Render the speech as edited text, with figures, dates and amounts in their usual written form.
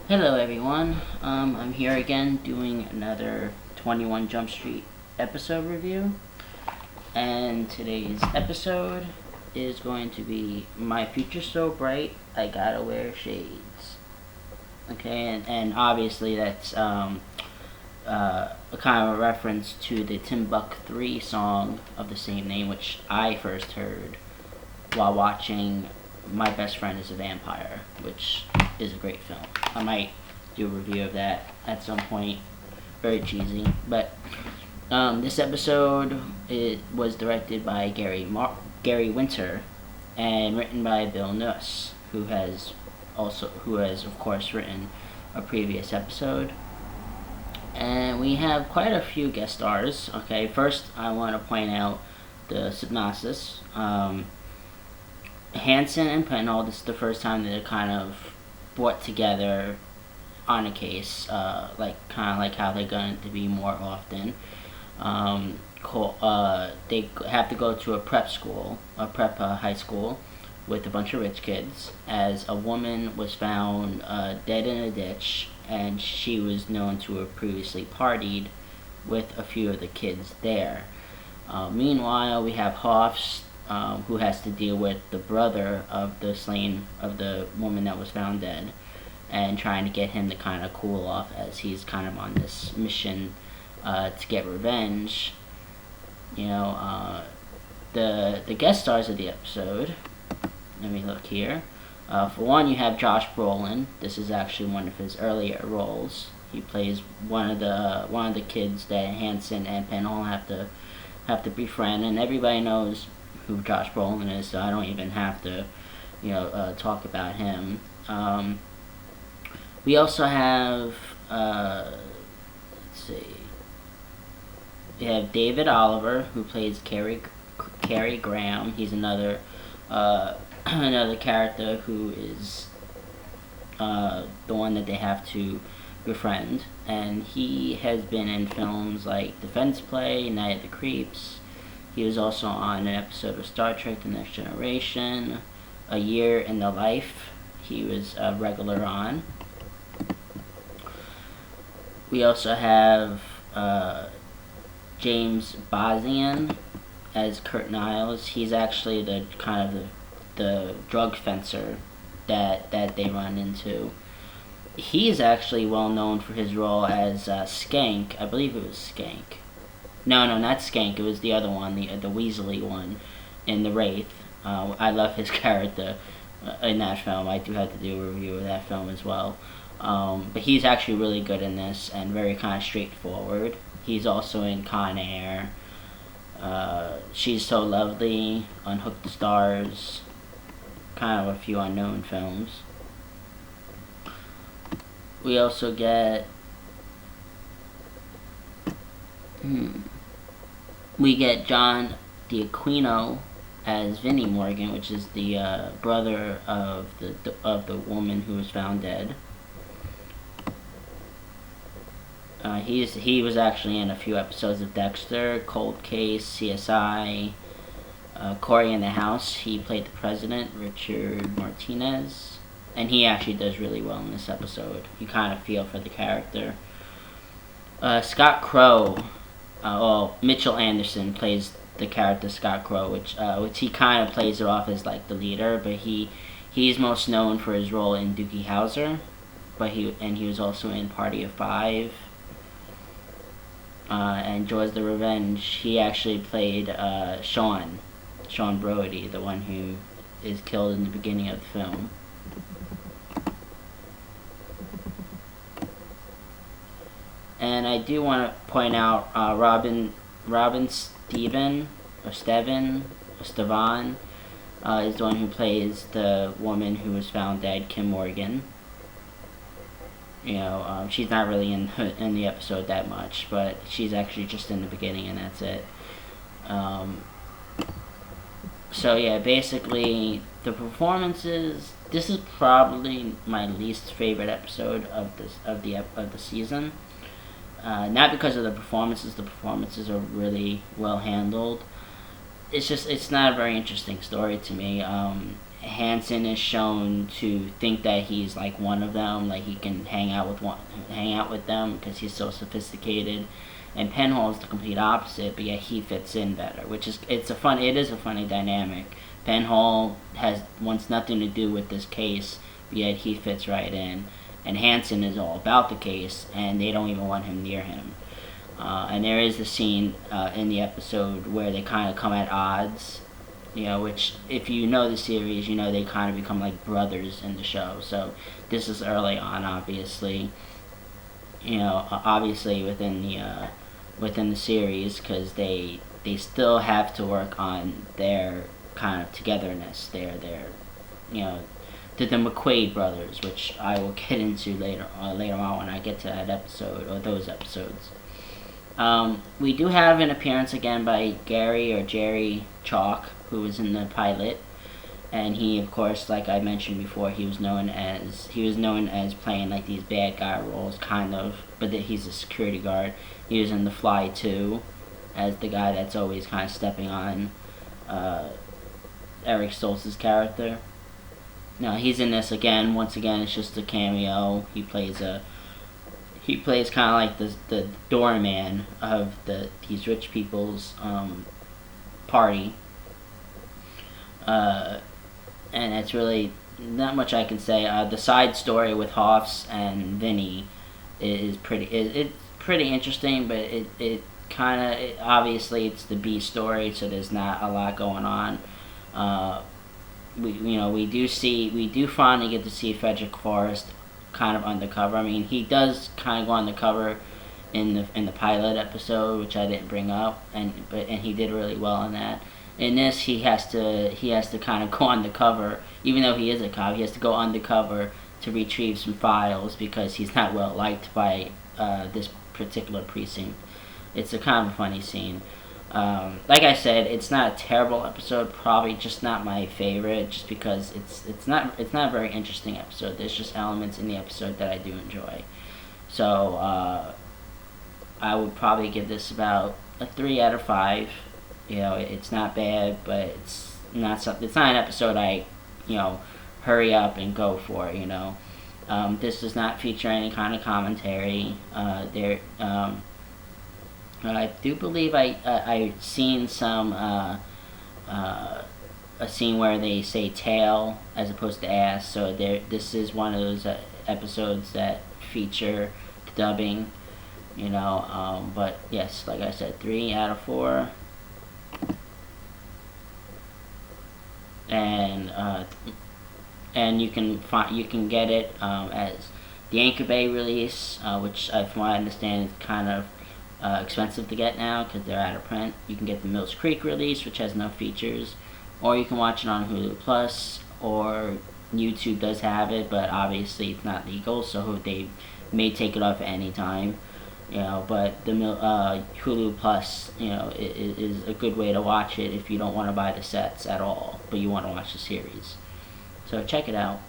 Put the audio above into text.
Hello everyone, I'm here again doing another 21 Jump Street episode review, and today's episode is going to be My Future's So Bright, I Gotta Wear Shades. Okay, and obviously that's a kind of a reference to the Timbuk 3 song of the same name, which I first heard while watching My Best Friend is a Vampire, which is a great film. I might do a review of that at some point. Very cheesy, but this episode it was directed by Gerry Winter and written by Bill Nuss, who has of course written a previous episode. And we have quite a few guest stars. Okay, first I want to point out the synopsis. Hanson and Penhall, this is the first time that they're kind of brought together on a case, kind of like how they're going to be more often. They have to go to a prep high school, with a bunch of rich kids, as a woman was found dead in a ditch, and she was known to have previously partied with a few of the kids there. Meanwhile, we have Hoffs, who has to deal with the brother of the woman that was found dead, and trying to get him to kind of cool off as he's kind of on this mission to get revenge. The guest stars of the episode. Let me look here. For one, you have Josh Brolin. This is actually one of his earlier roles. He plays one of the kids that Hanson and Penhall have to befriend, and everybody knows who Josh Brolin is, so I don't even have to, talk about him. We also have, let's see, we have David Oliver, who plays Kerry Graham. He's another another character who is the one that they have to befriend, and he has been in films like Defense Play, Night of the Creeps. He was also on an episode of Star Trek The Next Generation, A Year in the Life. He was a regular on. We also have James Bozian as Kurt Niles. He's actually the kind of the drug fencer that they run into. He's actually well known for his role as Skank. I believe it was Skank. No, not Skank. It was the other one, the Weasley one, in The Wraith. I love his character in that film. I do have to do a review of that film as well. But he's actually really good in this and very kind of straightforward. He's also in Con Air, She's So Lovely, Unhook the Stars, kind of a few unknown films. We also get John D'Aquino as Vinny Morgan, which is the brother of the woman who was found dead. He was actually in a few episodes of Dexter, Cold Case, CSI, Cory in the House. He played the president, Richard Martinez, and he actually does really well in this episode. You kind of feel for the character. Scott Crowe, Mitchell Anderson plays the character Scott Crowe, which he kind of plays it off as like the leader, but he's most known for his role in Doogie Howser, he was also in Party of Five. And Jaws the Revenge. He actually played Sean Brody, the one who is killed in the beginning of the film. And I do want to point out Robyn Stevan is the one who plays the woman who was found dead, Kim Morgan. She's not really in the episode that much, but she's actually just in the beginning, and that's it. So yeah, basically the performances. This is probably my least favorite episode of the season. Not because of the performances. The performances are really well handled. It's not a very interesting story to me. Hanson is shown to think that he's like one of them, like he can hang out with them because he's so sophisticated. And Penhall is the complete opposite, but yet he fits in better, which is it is a funny dynamic. Penhall wants nothing to do with this case, but yet he fits right in. And Hanson is all about the case, and they don't even want him near him. And there is a scene in the episode where they kind of come at odds, which if you know the series, they kind of become like brothers in the show. So this is early on, obviously. Obviously within the series, because they still have to work on their kind of togetherness. They're the McQuaid brothers, which I will get into later on when I get to that episode or those episodes. We do have an appearance again by Gerry Chalk, who was in the pilot, and he, of course, like I mentioned before, he was known as playing like these bad guy roles, kind of, but that he's a security guard. He was in The Fly 2 as the guy that's always kind of stepping on Eric Stoltz's character. Now he's in this again. Once again, it's just a cameo. He plays kind of like the doorman of these rich people's party. And it's really not much I can say. The side story with Hoffs and Vinny is it's pretty interesting, but it kind of obviously it's the B story, so there's not a lot going on. We do finally get to see Frederick Forrest kind of undercover. I mean, he does kind of go undercover in the pilot episode, which I didn't bring up, and he did really well in that. In this, he has to kind of go undercover, even though he is a cop. He has to go undercover to retrieve some files because he's not well liked by this particular precinct. It's a kind of a funny scene. Like I said, it's not a terrible episode. Probably just not my favorite, just because it's not a very interesting episode. There's just elements in the episode that I do enjoy. So I would probably give this about a 3 out of 5. It's not bad, but it's not an episode I hurry up and go for. This does not feature any kind of commentary. I do believe I've seen a scene where they say tail as opposed to ass. So this is one of those episodes that feature the dubbing. But yes, like I said, 3 out of 4. And you can get it as the Anchor Bay release, which from what I understand is kind of expensive to get now because they're out of print. You can get the Mills Creek release, which has no features, or you can watch it on Hulu Plus, or YouTube does have it, but obviously it's not legal, so they may take it off at any time. But the Hulu Plus, is a good way to watch it if you don't want to buy the sets at all, but you want to watch the series. So check it out.